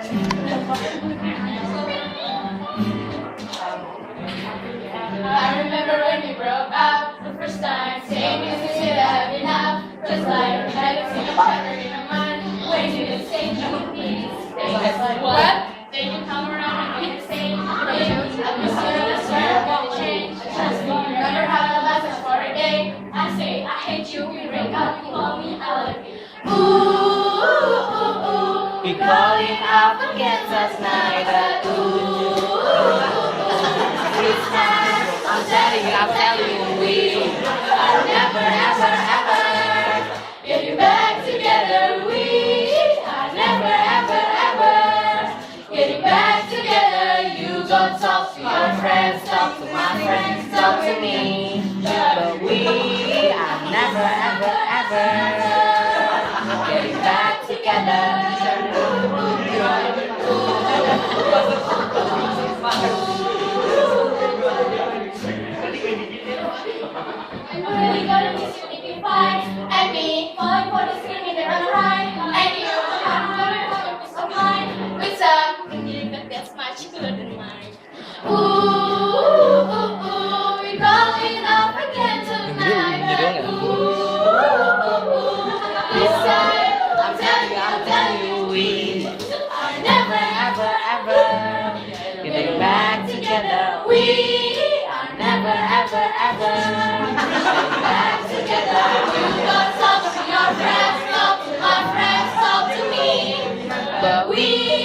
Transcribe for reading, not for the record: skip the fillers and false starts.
I remember when we broke up the first time, saying we should have enough. Just like we hadn't seen each other in a month. When you didn't say no, please stay. I was like, what? Then you come around and you say, I miss you, I swear I won't change. Trust me, remember how it lasts for a day. I say, I hate you, we break up, you call me, I love you. Ooh, ooh, ooh, ooh. We calling up against us neither. This time, I'm telling you, we are never, ever, ever Getting back together, we are never, ever, ever getting back together. You go talk to your friends, talk to my friends, talk to me. but we are never, ever, ever getting back together. I'm really gonna miss you if you fight. And me, falling for the screaming that run right. And you, I'm gonna have a piece of mind. With some feeling that that's much cooler than mine. Ooh, ooh, ooh, ooh, we're going up again tonight. Ooh, ooh, ooh, this time, I'm telling you, we are never, Ever, ever getting back together. we are Never, ever, ever getting back together. You go talk to your friends, talk to my friends, talk to me. But we